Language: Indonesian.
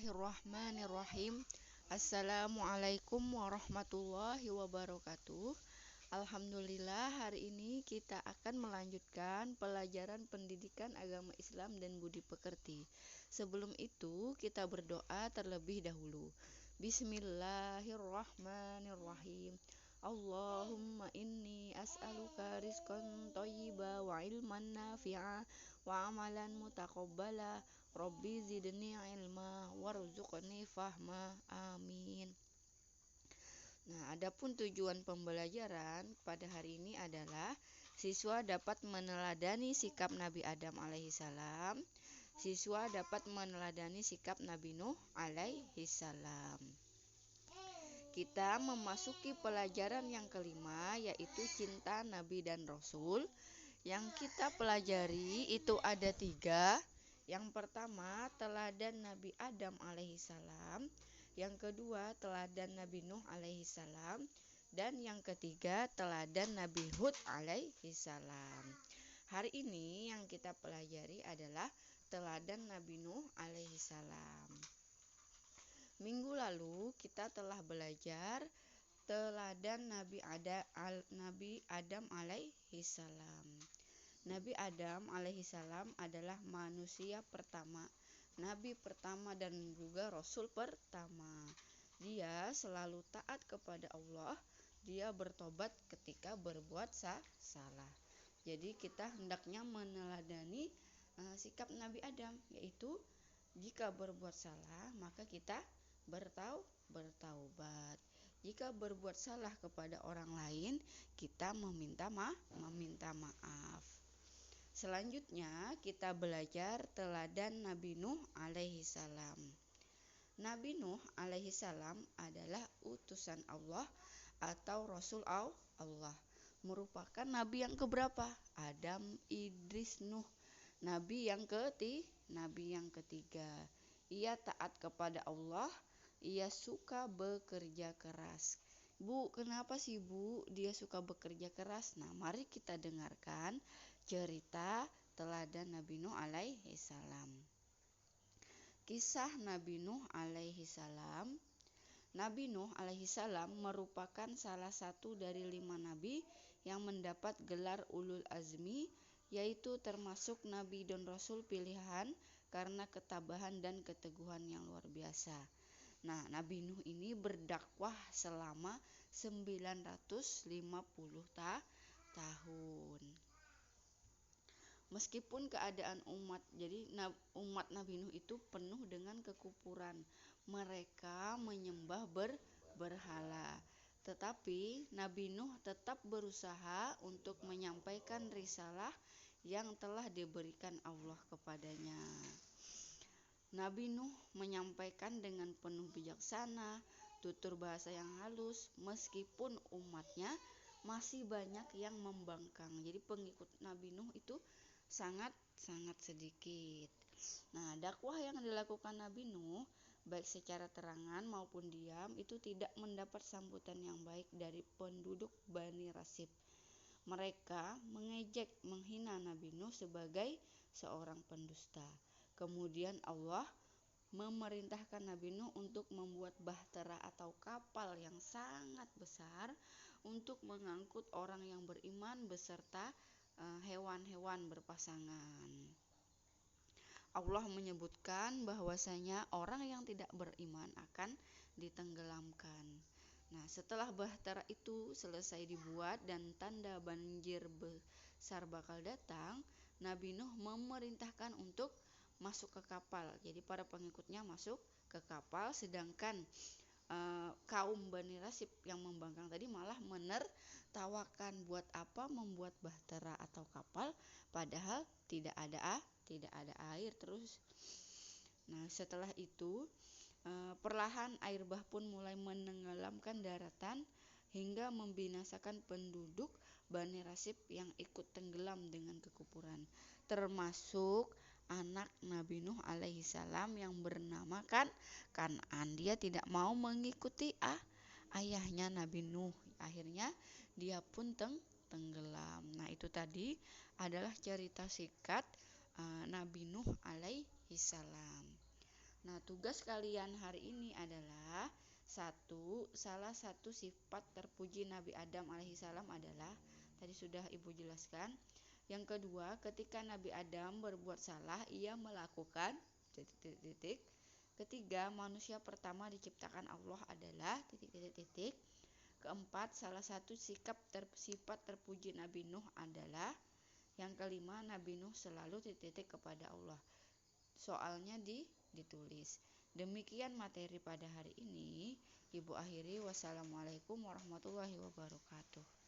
Bismillahirrahmanirrahim. Assalamualaikum warahmatullahi wabarakatuh. Alhamdulillah, hari ini kita akan melanjutkan pelajaran pendidikan agama Islam dan budi pekerti. Sebelum itu, kita berdoa terlebih dahulu. Bismillahirrahmanirrahim. Allahumma inni as'aluka rizqan thayyiba wa ilman nafi'a wa amalan mutaqabbala. Rabbi zidni ilma warzuqni fahma. Amin. Nah, adapun tujuan pembelajaran pada hari ini adalah siswa dapat meneladani sikap Nabi Adam alaihissalam. Siswa dapat meneladani sikap Nabi Nuh alaihissalam. Kita memasuki pelajaran yang kelima, yaitu cinta Nabi dan Rasul. Yang kita pelajari itu ada 3. Yang pertama, teladan Nabi Adam alaihissalam. Yang kedua, teladan Nabi Nuh alaihissalam. Dan yang ketiga, teladan Nabi Hud alaihissalam. Hari ini yang kita pelajari adalah teladan Nabi Nuh alaihissalam. Minggu lalu kita telah belajar teladan Nabi Adam alaihissalam. Nabi Adam alaihissalam adalah manusia pertama, nabi pertama dan juga rasul pertama. Dia selalu taat kepada Allah. Dia bertobat ketika berbuat salah. Jadi kita hendaknya meneladani sikap Nabi Adam, yaitu jika berbuat salah maka kita bertaubat. Jika berbuat salah kepada orang lain, kita meminta maaf. Selanjutnya kita belajar teladan Nabi Nuh alaihissalam. Nabi Nuh alaihissalam adalah utusan Allah atau Rasul Allah. Merupakan nabi yang keberapa? Adam, Idris, Nuh. Nabi yang ketiga. Ia taat kepada Allah. Ia suka bekerja keras. Bu, kenapa sih Bu dia suka bekerja keras? Nah, mari kita dengarkan cerita teladan Nabi Nuh alaihissalam. Kisah Nabi Nuh alaihissalam. Nabi Nuh alaihissalam merupakan salah satu dari 5 nabi yang mendapat gelar ulul azmi, yaitu termasuk nabi dan rasul pilihan karena ketabahan dan keteguhan yang luar biasa. Nah, Nabi Nuh ini berdakwah selama 950 tahun. Meskipun keadaan umat Nabi Nuh itu penuh dengan kekufuran. Mereka menyembah berhala. Tetapi Nabi Nuh tetap berusaha untuk menyampaikan risalah yang telah diberikan Allah kepadanya. Nabi Nuh menyampaikan dengan penuh bijaksana, tutur bahasa yang halus, meskipun umatnya masih banyak yang membangkang. Jadi pengikut Nabi Nuh itu sangat sedikit. Nah, dakwah yang dilakukan Nabi Nuh, baik secara terangan maupun diam, itu tidak mendapat sambutan yang baik dari penduduk Bani Rasib. Mereka mengejek, menghina Nabi Nuh sebagai seorang pendusta. Kemudian Allah memerintahkan Nabi Nuh untuk membuat bahtera atau kapal yang sangat besar untuk mengangkut orang yang beriman beserta hewan-hewan berpasangan. Allah menyebutkan bahwasanya orang yang tidak beriman akan ditenggelamkan. Nah, setelah bahtera itu selesai dibuat dan tanda banjir besar bakal datang, Nabi Nuh memerintahkan untuk masuk ke kapal. Jadi para pengikutnya masuk ke kapal, sedangkan kaum Bani Rasib yang membangkang tadi malah menertawakan, buat apa membuat bahtera atau kapal padahal tidak ada air terus. Nah, setelah itu perlahan air bah pun mulai menenggelamkan daratan hingga membinasakan penduduk Bani Rasib yang ikut tenggelam dengan kekufuran, termasuk anak Nabi Nuh alaihissalam yang bernama Kan'an. Dia tidak mau mengikuti ayahnya Nabi Nuh. Akhirnya dia pun tenggelam. Nah, itu tadi adalah cerita singkat Nabi Nuh alaihissalam. Nah, tugas kalian hari ini adalah salah satu sifat terpuji Nabi Adam alaihissalam adalah tadi sudah Ibu jelaskan. Yang kedua, ketika Nabi Adam berbuat salah, ia melakukan titik-titik. Ketiga, manusia pertama diciptakan Allah adalah titik-titik. Keempat, salah satu sifat terpuji Nabi Nuh adalah. Yang kelima, Nabi Nuh selalu titik-titik kepada Allah. Soalnya ditulis. Demikian materi pada hari ini. Ibu akhiri, wassalamualaikum warahmatullahi wabarakatuh.